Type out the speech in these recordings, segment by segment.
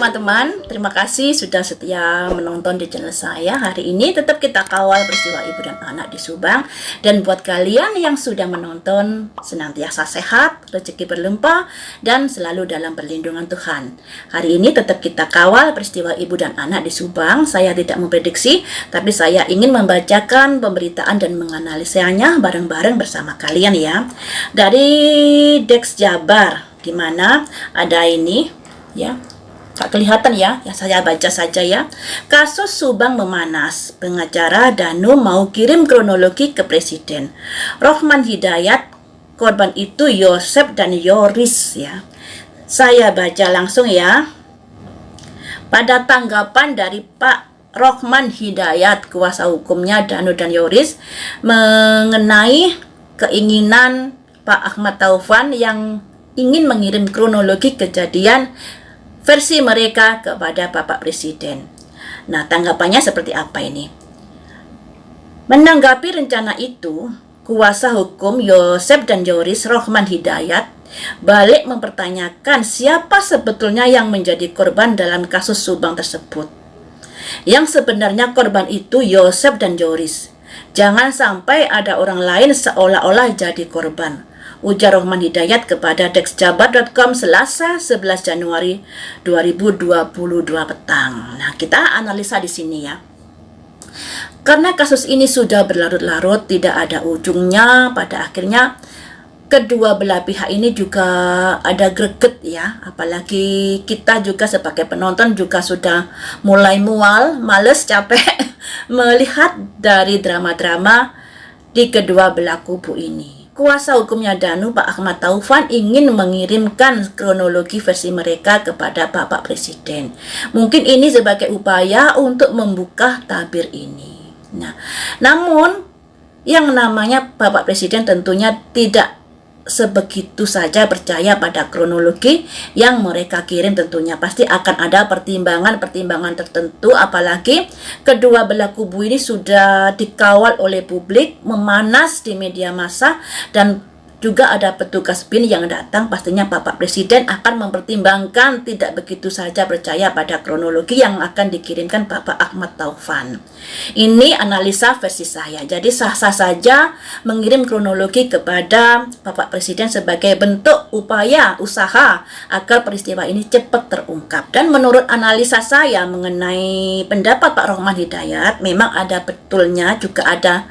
teman-teman, terima kasih sudah setia menonton di channel saya. Hari ini tetap kita kawal peristiwa ibu dan anak di Subang. Dan buat kalian yang sudah menonton, senantiasa sehat, rezeki berlimpah, dan selalu dalam perlindungan Tuhan. Hari ini tetap kita kawal peristiwa ibu dan anak di Subang. Saya tidak memprediksi, tapi saya ingin membacakan pemberitaan dan menganalisanya bareng-bareng bersama kalian ya. Dari Dex Jabar, di mana ada ini ya. Tak kelihatan ya saya baca saja ya. Kasus Subang memanas, pengacara Danu mau kirim kronologi ke Presiden. Rohman Hidayat, korban itu Yosep dan Yoris ya. Saya baca langsung ya. Pada tanggapan dari Pak Rohman Hidayat, kuasa hukumnya Danu dan Yoris, mengenai keinginan Pak Ahmad Taufan yang ingin mengirim kronologi kejadian versi mereka kepada Bapak Presiden. Nah, tanggapannya seperti apa ini? Menanggapi rencana itu, kuasa hukum Yosep dan Yoris, Rohman Hidayat, balik mempertanyakan siapa sebetulnya yang menjadi korban dalam kasus Subang tersebut. Yang sebenarnya korban itu Yosep dan Yoris. Jangan sampai ada orang lain seolah-olah jadi korban, ujar Rohman Hidayat kepada dexjabar.com Selasa 11 Januari 2022 petang. Nah, kita analisa di sini ya. Karena kasus ini sudah berlarut-larut, tidak ada ujungnya, pada akhirnya kedua belah pihak ini juga ada greget ya. Apalagi kita juga sebagai penonton juga sudah mulai mual, males, capek melihat dari drama-drama di kedua belah kubu ini. Kuasa hukumnya Danu, Pak Ahmad Taufan, ingin mengirimkan kronologi versi mereka kepada Bapak Presiden. Mungkin ini sebagai upaya untuk membuka tabir ini. Nah, namun yang namanya Bapak Presiden tentunya tidak sebegitu saja percaya pada kronologi yang mereka kirim. Tentunya pasti akan ada pertimbangan-pertimbangan tertentu, apalagi kedua belah kubu ini sudah dikawal oleh publik, memanas di media massa, dan juga ada petugas BIN yang datang. Pastinya Bapak Presiden akan mempertimbangkan, tidak begitu saja percaya pada kronologi yang akan dikirimkan Bapak Ahmad Taufan. Ini analisa versi saya. Jadi sah-sah saja mengirim kronologi kepada Bapak Presiden sebagai bentuk upaya usaha agar peristiwa ini cepat terungkap. Dan menurut analisa saya mengenai pendapat Pak Rohman Hidayat, memang ada betulnya juga ada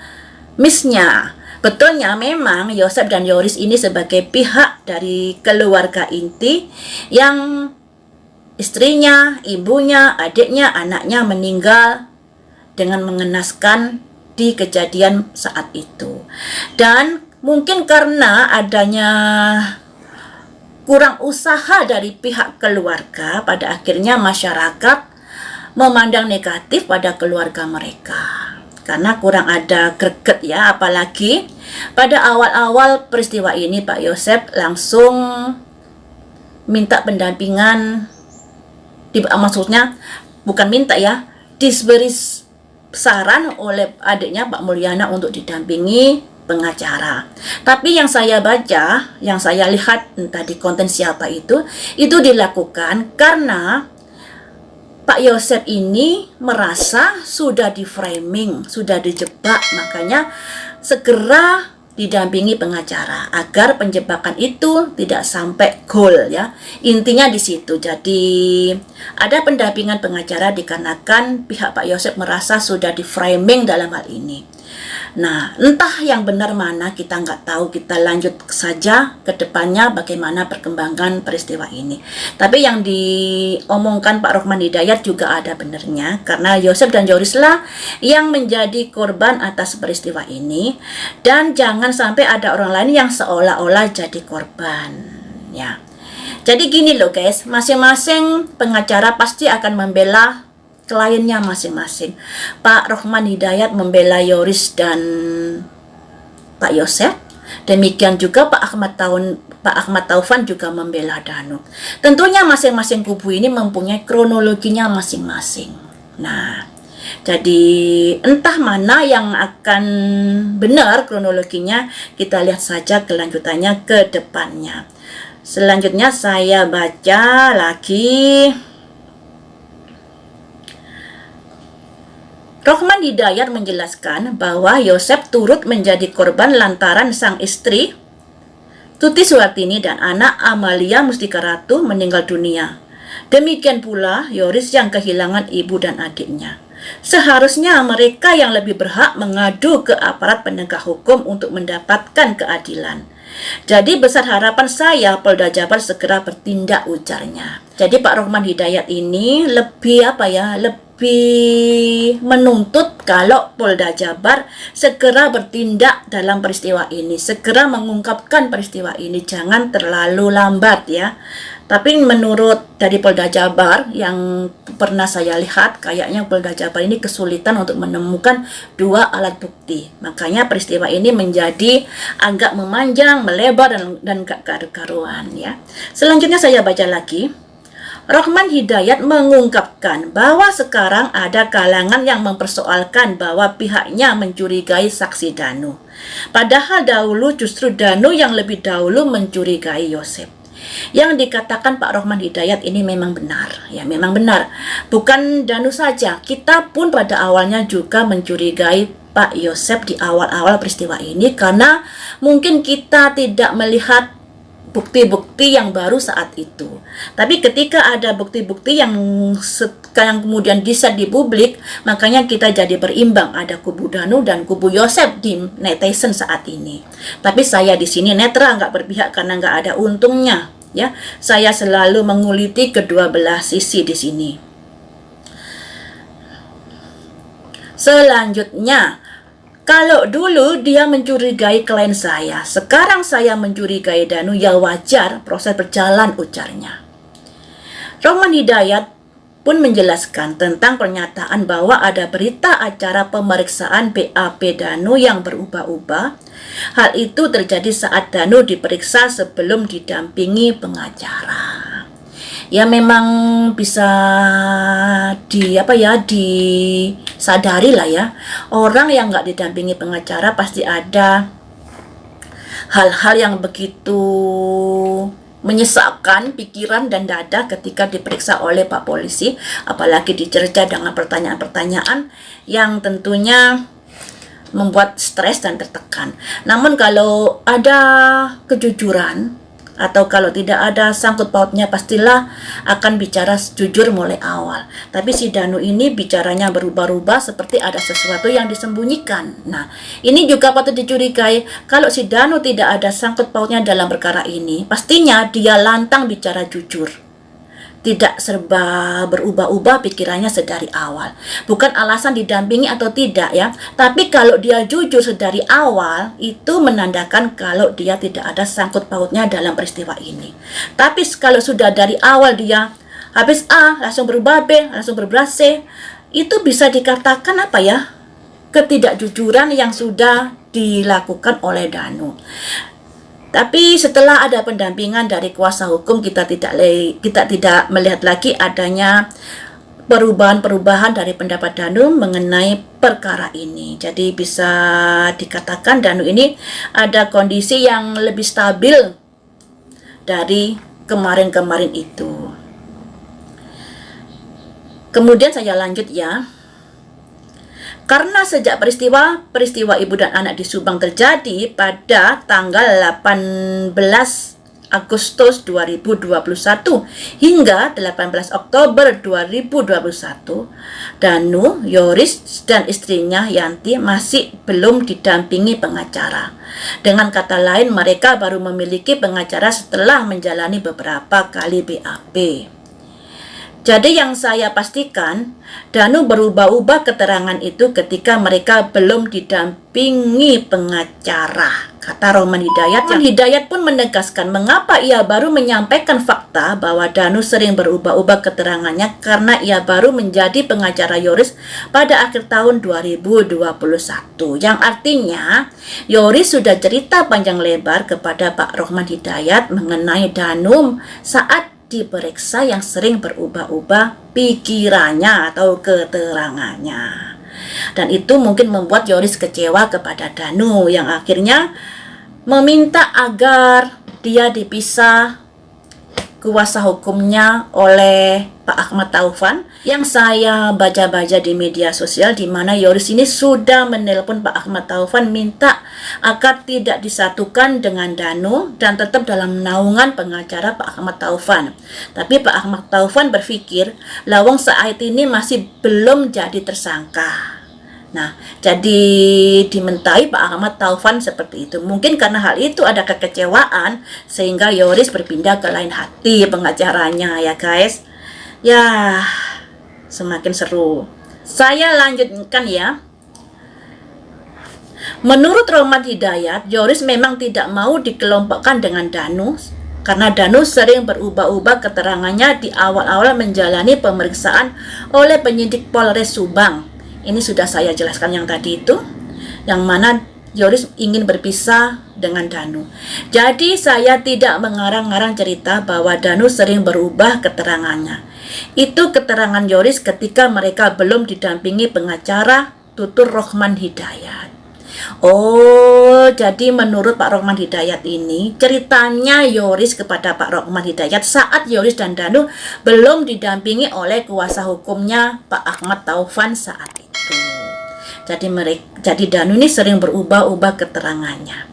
missnya. Betulnya memang Yosep dan Yoris ini sebagai pihak dari keluarga inti yang istrinya, ibunya, adiknya, anaknya meninggal dengan mengenaskan di kejadian saat itu. Dan mungkin karena adanya kurang usaha dari pihak keluarga, pada akhirnya masyarakat memandang negatif pada keluarga mereka. Karena kurang ada greget ya, apalagi pada awal-awal peristiwa ini Pak Yosep langsung minta pendampingan, maksudnya bukan minta ya, diberi saran oleh adiknya Pak Mulyana untuk didampingi pengacara. Tapi yang saya baca, yang saya lihat entah di konten siapa itu dilakukan karena Pak Yosep ini merasa sudah di-framing, sudah dijebak, makanya segera didampingi pengacara agar penjebakan itu tidak sampai goal ya. Intinya di situ. Jadi ada pendampingan pengacara dikarenakan pihak Pak Yosep merasa sudah di-framing dalam hal ini. Nah, entah yang benar mana kita nggak tahu, kita lanjut saja ke depannya bagaimana perkembangan peristiwa ini. Tapi yang diomongkan Pak Rohman Hidayat juga ada benernya, karena Yosep dan Yoris lah yang menjadi korban atas peristiwa ini, dan jangan sampai ada orang lain yang seolah-olah jadi korban ya. Jadi gini loh guys, masing-masing pengacara pasti akan membela kliennya masing-masing. Pak Rohman Hidayat membela Yoris dan Pak Yosep. Demikian juga Pak Ahmad Taufan juga membela Danu. Tentunya masing-masing kubu ini mempunyai kronologinya masing-masing. Nah, jadi entah mana yang akan benar kronologinya, kita lihat saja kelanjutannya ke depannya. Selanjutnya saya baca lagi Rohman Hidayat menjelaskan bahwa Yosef turut menjadi korban lantaran sang istri Tuti Suhartini dan anak Amalia Mustika Ratu meninggal dunia. Demikian pula Yoris yang kehilangan ibu dan adiknya. Seharusnya mereka yang lebih berhak mengadu ke aparat penegak hukum untuk mendapatkan keadilan. Jadi besar harapan saya Polda Jabar segera bertindak, ujarnya. Jadi Pak Rohman Hidayat ini lebih menuntut kalau Polda Jabar segera bertindak dalam peristiwa ini, segera mengungkapkan peristiwa ini, jangan terlalu lambat ya. Tapi menurut dari Polda Jabar yang pernah saya lihat, kayaknya Polda Jabar ini kesulitan untuk menemukan dua alat bukti. Makanya peristiwa ini menjadi agak memanjang, melebar dan gak karu-karuan ya. Selanjutnya saya baca lagi. Rohman Hidayat mengungkapkan bahwa sekarang ada kalangan yang mempersoalkan bahwa pihaknya mencurigai saksi Danu. Padahal dahulu justru Danu yang lebih dahulu mencurigai Yosef. Yang dikatakan Pak Rohman Hidayat ini memang benar, ya memang benar. Bukan Danu saja, kita pun pada awalnya juga mencurigai Pak Yosef di awal-awal peristiwa ini karena mungkin kita tidak melihat bukti-bukti yang baru saat itu. Tapi ketika ada bukti-bukti yang kemudian bisa di publik, makanya kita jadi berimbang, ada kubu Danu dan kubu Yosef di netizen saat ini. Tapi saya di sini netral, nggak berpihak karena nggak ada untungnya. Ya, saya selalu menguliti kedua belah sisi di sini. Selanjutnya, kalau dulu dia mencurigai klien saya, sekarang saya mencurigai Danu, ya wajar, proses berjalan, ujarnya. Rohman Hidayat pun menjelaskan tentang pernyataan bahwa ada berita acara pemeriksaan BAP Danu yang berubah-ubah. Hal itu terjadi saat Danu diperiksa sebelum didampingi pengacara. Ya memang bisa disadari lah ya. Orang yang nggak didampingi pengacara pasti ada hal-hal yang begitu menyesakkan pikiran dan dada ketika diperiksa oleh Pak Polisi, apalagi dicerca dengan pertanyaan-pertanyaan yang tentunya membuat stres dan tertekan. Namun kalau ada kejujuran atau kalau tidak ada sangkut pautnya, pastilah akan bicara jujur mulai awal. Tapi si Danu ini bicaranya berubah-ubah seperti ada sesuatu yang disembunyikan. Nah, ini juga patut dicurigai. Kalau si Danu tidak ada sangkut pautnya dalam perkara ini, pastinya dia lantang bicara jujur. Tidak serba berubah-ubah pikirannya sedari awal. Bukan alasan didampingi atau tidak ya, tapi kalau dia jujur sedari awal, itu menandakan kalau dia tidak ada sangkut pautnya dalam peristiwa ini. Tapi kalau sudah dari awal dia habis A, langsung berubah B, langsung berubah C, itu bisa dikatakan apa ya? Ketidakjujuran yang sudah dilakukan oleh Danu. Tapi setelah ada pendampingan dari kuasa hukum, kita tidak melihat lagi adanya perubahan-perubahan dari pendapat Danu mengenai perkara ini. Jadi bisa dikatakan Danu ini ada kondisi yang lebih stabil dari kemarin-kemarin itu. Kemudian saya lanjut ya. Karena sejak peristiwa ibu dan anak di Subang terjadi pada tanggal 18 Agustus 2021 hingga 18 Oktober 2021, Danu, Yoris, dan istrinya Yanti masih belum didampingi pengacara. Dengan kata lain, mereka baru memiliki pengacara setelah menjalani beberapa kali BAP. Jadi yang saya pastikan, Danu berubah-ubah keterangan itu ketika mereka belum didampingi pengacara, kata Rohman Hidayat. Rohman Hidayat pun menegaskan mengapa ia baru menyampaikan fakta bahwa Danu sering berubah-ubah keterangannya karena ia baru menjadi pengacara Yoris pada akhir tahun 2021. Yang artinya, Yoris sudah cerita panjang lebar kepada Pak Rohman Hidayat mengenai Danu saat diperiksa yang sering berubah-ubah pikirannya atau keterangannya. Dan itu mungkin membuat Yoris kecewa kepada Danu yang akhirnya meminta agar dia dipisah kuasa hukumnya oleh Pak Ahmad Taufan yang saya baca-baca di media sosial, di mana Yoris ini sudah menelpon Pak Ahmad Taufan minta agar tidak disatukan dengan Danu dan tetap dalam naungan pengacara Pak Ahmad Taufan. Tapi Pak Ahmad Taufan berpikir lawang saat ini masih belum jadi tersangka. Nah, jadi dimentai Pak Ahmad Taufan seperti itu. Mungkin karena hal itu ada kekecewaan sehingga Yoris berpindah ke lain hati pengacaranya ya guys. Ya, semakin seru. Saya lanjutkan ya. Menurut Rohman Hidayat, Yoris memang tidak mau dikelompokkan dengan Danu karena Danu sering berubah-ubah keterangannya di awal-awal menjalani pemeriksaan oleh penyidik Polres Subang. Ini sudah saya jelaskan yang tadi itu, yang mana Yoris ingin berpisah dengan Danu. Jadi saya tidak mengarang-arang cerita bahwa Danu sering berubah keterangannya. Itu keterangan Yoris ketika mereka belum didampingi pengacara tutur Rohman Hidayat. Oh, jadi menurut Pak Rohman Hidayat ini, ceritanya Yoris kepada Pak Rohman Hidayat saat Yoris dan Danu belum didampingi oleh kuasa hukumnya Pak Ahmad Taufan saat itu. Jadi Danu ini sering berubah-ubah keterangannya.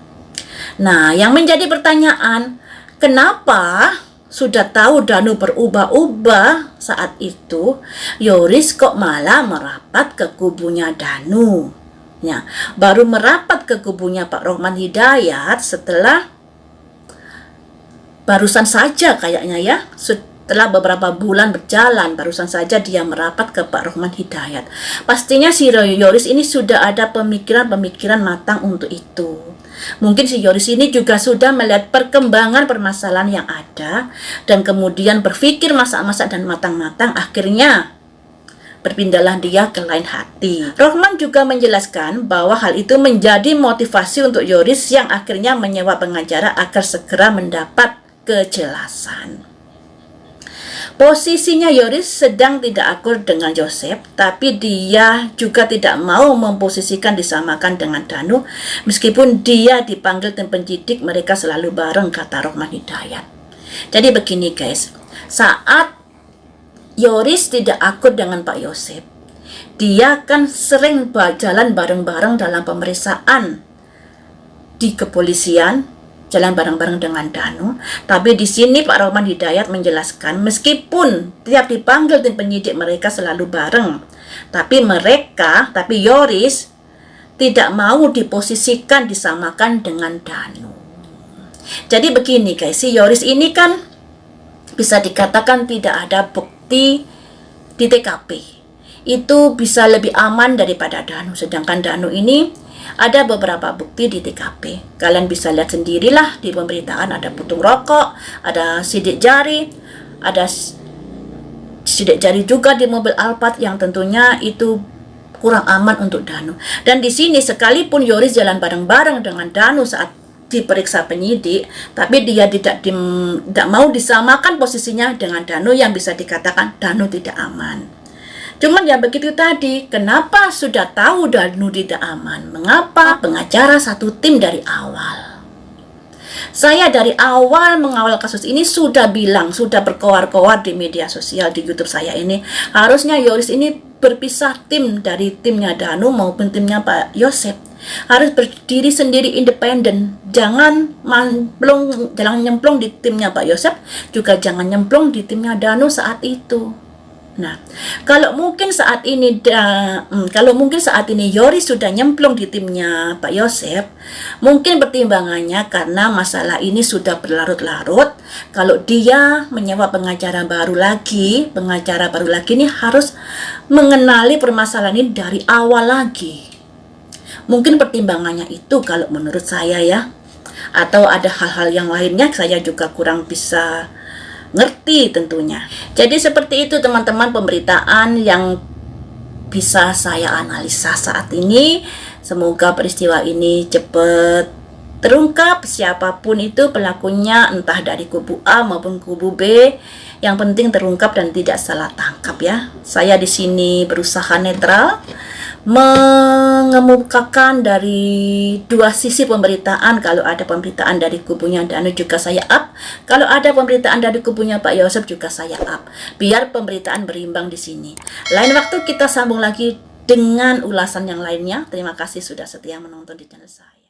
Nah, yang menjadi pertanyaan, kenapa sudah tahu Danu berubah-ubah saat itu, Yoris kok malah merapat ke kubunya Danu? Ya, baru merapat ke kubunya Pak Rohman Hidayat setelah barusan saja kayaknya ya, setelah beberapa bulan berjalan, barusan saja dia merapat ke Pak Rohman Hidayat. Pastinya si Yoris ini sudah ada pemikiran-pemikiran matang untuk itu. Mungkin si Yoris ini juga sudah melihat perkembangan permasalahan yang ada dan kemudian berpikir masak-masak dan matang-matang, akhirnya berpindahlah dia ke lain hati. Rohman juga menjelaskan bahwa hal itu menjadi motivasi untuk Yoris yang akhirnya menyewa pengacara agar segera mendapat kejelasan. Posisinya Yoris sedang tidak akur dengan Joseph, tapi dia juga tidak mau memposisikan disamakan dengan Danu, meskipun dia dipanggil tim penyidik, mereka selalu bareng, kata Rohman Hidayat. Jadi begini guys, saat Yoris tidak akur dengan Pak Yosep, dia kan sering jalan bareng-bareng dalam pemeriksaan di kepolisian, jalan bareng-bareng dengan Danu. Tapi di sini Pak Rohman Hidayat menjelaskan, meskipun tiap dipanggil tim penyidik mereka selalu bareng, tapi Yoris tidak mau diposisikan disamakan dengan Danu. Jadi begini guys, si Yoris ini kan bisa dikatakan tidak ada bukti di TKP. Itu bisa lebih aman daripada Danu. Sedangkan Danu ini ada beberapa bukti di TKP. Kalian bisa lihat sendirilah di pemberitaan, ada putung rokok, ada sidik jari, ada sidik jari juga di mobil Alphard yang tentunya itu kurang aman untuk Danu. Dan di sini sekalipun Yoris jalan bareng-bareng dengan Danu saat diperiksa penyidik, tapi dia tidak mau disamakan posisinya dengan Danu yang bisa dikatakan Danu tidak aman. Cuman ya begitu tadi, kenapa sudah tahu Danu tidak aman? Mengapa pengacara satu tim dari awal? Saya dari awal mengawal kasus ini sudah berkoar-koar di media sosial, di YouTube saya ini, harusnya Yoris ini berpisah tim dari timnya Danu maupun timnya Pak Yosep. Harus berdiri sendiri independen, jangan nyemplung di timnya Pak Yosep, juga jangan nyemplung di timnya Danu saat itu. Nah, kalau mungkin saat ini Yoris sudah nyemplung di timnya Pak Yosep, mungkin pertimbangannya karena masalah ini sudah berlarut-larut. Kalau dia menyewa pengacara baru lagi ini harus mengenali permasalahan ini dari awal lagi. Mungkin pertimbangannya itu kalau menurut saya ya. Atau ada hal-hal yang lainnya saya juga kurang bisa ngerti tentunya. Jadi seperti itu teman-teman pemberitaan yang bisa saya analisa saat ini. Semoga peristiwa ini cepat terungkap, siapapun itu pelakunya, entah dari kubu A maupun kubu B. Yang penting terungkap dan tidak salah tangkap ya. Saya di sini berusaha netral, mengemukakan dari dua sisi pemberitaan. Kalau ada pemberitaan dari kubunya Danu juga saya up, kalau ada pemberitaan dari kubunya Pak Yosef juga saya up, biar pemberitaan berimbang di sini. Lain waktu kita sambung lagi dengan ulasan yang lainnya. Terima kasih sudah setia menonton di channel saya.